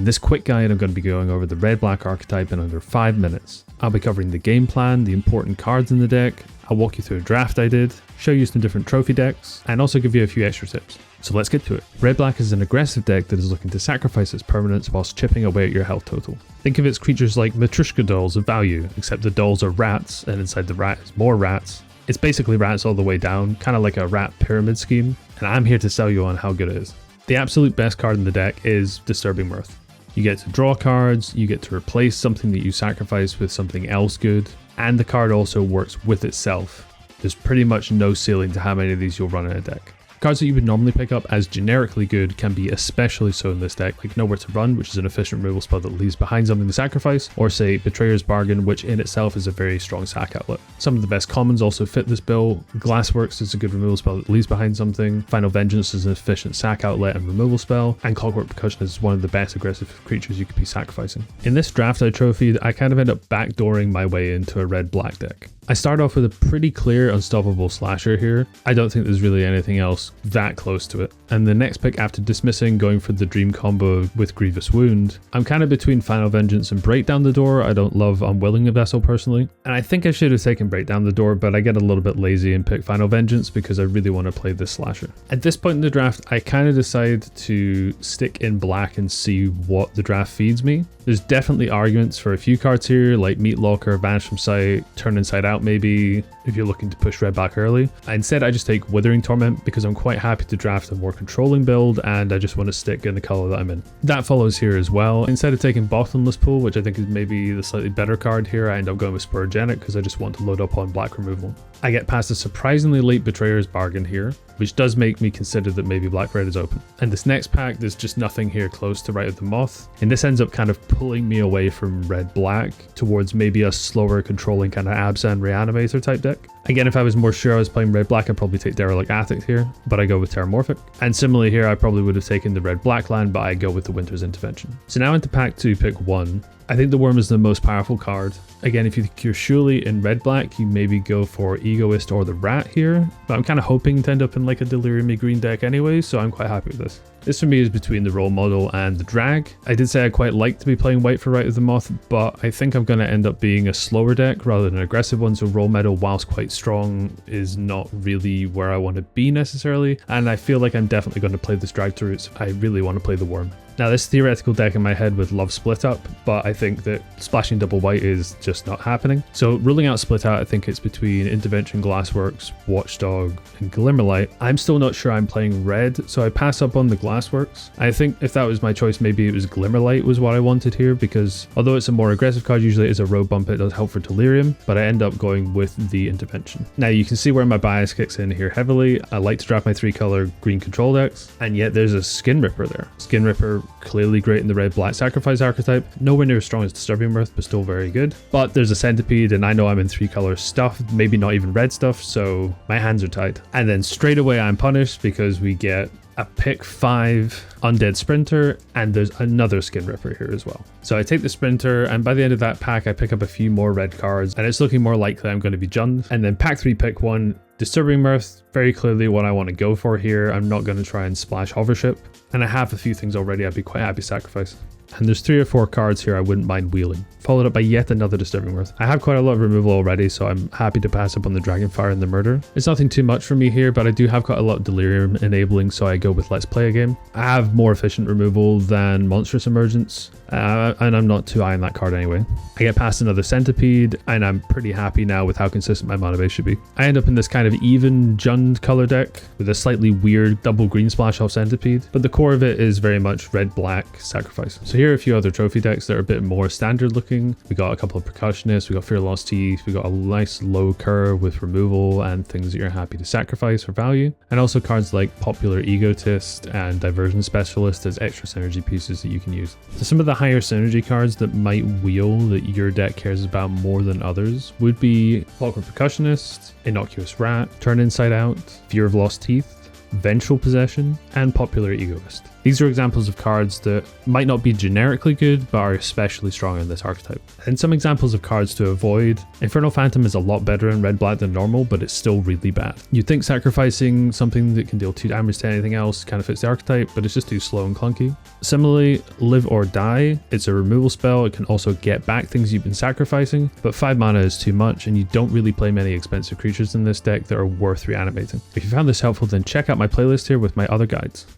In this quick guide, I'm going to be going over the red-black archetype in under 5 minutes. I'll be covering the game plan, the important cards in the deck, I'll walk you through a draft I did, show you some different trophy decks, and also give you a few extra tips. So let's get to it. Red-black is an aggressive deck that is looking to sacrifice its permanents whilst chipping away at your health total. Think of its creatures like Matryoshka dolls of value, except the dolls are rats, and inside the rat is more rats. It's basically rats all the way down, kind of like a rat pyramid scheme, and I'm here to sell you on how good it is. The absolute best card in the deck is Disturbing Mirth. You get to draw cards, you get to replace something that you sacrifice with something else good, and the card also works with itself. There's pretty much no ceiling to how many of these you'll run in a deck. Cards that you would normally pick up as generically good can be especially so in this deck, like Nowhere to Run, which is an efficient removal spell that leaves behind something to sacrifice, or say Betrayer's Bargain, which in itself is a very strong sack outlet. Some of the best commons also fit this bill. Glassworks is a good removal spell that leaves behind something, Final Vengeance is an efficient sack outlet and removal spell, and Clockwork Percussion is one of the best aggressive creatures you could be sacrificing. In this draft I trophied, I kind of end up backdooring my way into a red-black deck. I start off with a pretty clear unstoppable slasher here. I don't think there's really anything else that close to it. And the next pick after dismissing going for the dream combo with Grievous Wound, I'm kind of between Final Vengeance and Break Down the Door. I don't love Unwilling Vessel personally. And I think I should have taken Break Down the Door, but I get a little bit lazy and pick Final Vengeance because I really want to play this slasher. At this point in the draft, I kind of decide to stick in black and see what the draft feeds me. There's definitely arguments for a few cards here, like Meat Locker, Vanish from Sight, Turn Inside Out maybe, if you're looking to push red back early. Instead, I just take Withering Torment because I'm quite happy to draft a more controlling build and I just want to stick in the color that I'm in. That follows here as well. Instead of taking Bottomless Pool, which I think is maybe the slightly better card here, I end up going with Sporogenic because I just want to load up on black removal. I get past a surprisingly late Betrayer's Bargain here, which does make me consider that maybe black-red is open. And this next pack, there's just nothing here close to Rite of the Moth, and this ends up kind of pulling me away from red-black towards maybe a slower controlling kind of Abzan Reanimator type deck. Again, if I was more sure I was playing red-black, I'd probably take Derelict Attic here, but I go with Terramorphic. And similarly here, I probably would have taken the red-black land, but I go with the Winter's Intervention. So now into pack 2, pick 1. I think the Worm is the most powerful card. Again, if you think you're surely in red-black, you maybe go for Egoist or the Rat here, but I'm kind of hoping to end up in like a Delirium-y green deck anyway, so I'm quite happy with this. This for me is between the Role Model and the Drag. I did say I'd quite like to be playing white for Rite of the Moth, but I think I'm going to end up being a slower deck rather than an aggressive one, so Role Model, whilst quite strong, is not really where I want to be necessarily, and I feel like I'm definitely going to play this Drag to Roots. I really want to play the Worm. Now this theoretical deck in my head would love Split Up, but I think that splashing double white is just not happening. So ruling out Split Out, I think it's between Intervention, Glassworks, Watchdog, and Glimmerlight. I'm still not sure I'm playing red, so I pass up on the Glassworks. I think if that was my choice, maybe it was Glimmerlight was what I wanted here, because although it's a more aggressive card, usually it is a road bump, it does help for Delirium, but I end up going with the Intervention. Now you can see where my bias kicks in here heavily. I like to draft my 3-color green control decks, and yet there's a Skin Ripper there. Skin Ripper, clearly great in the red-black sacrifice archetype, nowhere near as strong as Disturbing Mirth, but still very good. But there's a Centipede, and I know I'm in 3-color stuff, maybe not even red stuff, so my hands are tied. And then straight away I'm punished because we get a pick 5 Undead Sprinter, and there's another Skin Ripper here as well. So I take the Sprinter, and by the end of that pack I pick up a few more red cards, and it's looking more likely I'm going to be Jund. And then pack 3, pick 1, Disturbing Mirth, very clearly what I want to go for here. I'm not going to try and splash Hovership, and I have a few things already I'd be quite happy to sacrifice. And there's 3 or 4 cards here I wouldn't mind wheeling, followed up by yet another Disturbing Mirth. I have quite a lot of removal already, so I'm happy to pass up on the Dragonfire and the Murder. It's nothing too much for me here, but I do have quite a lot of Delirium enabling, so I go with Let's Play a Game. I have more efficient removal than Monstrous Emergence, and I'm not too high on that card anyway. I get past another Centipede, and I'm pretty happy now with how consistent my mana base should be. I end up in this kind of even Jund color deck with a slightly weird double green splash off Centipede, but the core of it is very much red-black sacrifice. So here are a few other trophy decks that are a bit more standard looking. We got a couple of Percussionists, we got Fear Lost Teeth, we got a nice low curve with removal and things that you're happy to sacrifice for value, and also cards like Popular Egotist and Diversion Specialist as extra synergy pieces that you can use. So some of the higher synergy cards that might wheel that your deck cares about more than others would be Clockwork Percussionist, Innocuous Rat, Turn Inside Out, Fear of Lost Teeth, Vengeful Possession, and Popular Egoist. These are examples of cards that might not be generically good, but are especially strong in this archetype. And some examples of cards to avoid. Infernal Phantom is a lot better in red-black than normal, but it's still really bad. You'd think sacrificing something that can deal 2 damage to anything else kind of fits the archetype, but it's just too slow and clunky. Similarly, Live or Die, it's a removal spell. It can also get back things you've been sacrificing, but 5 mana is too much, and you don't really play many expensive creatures in this deck that are worth reanimating. If you found this helpful, then check out my playlist here with my other guides.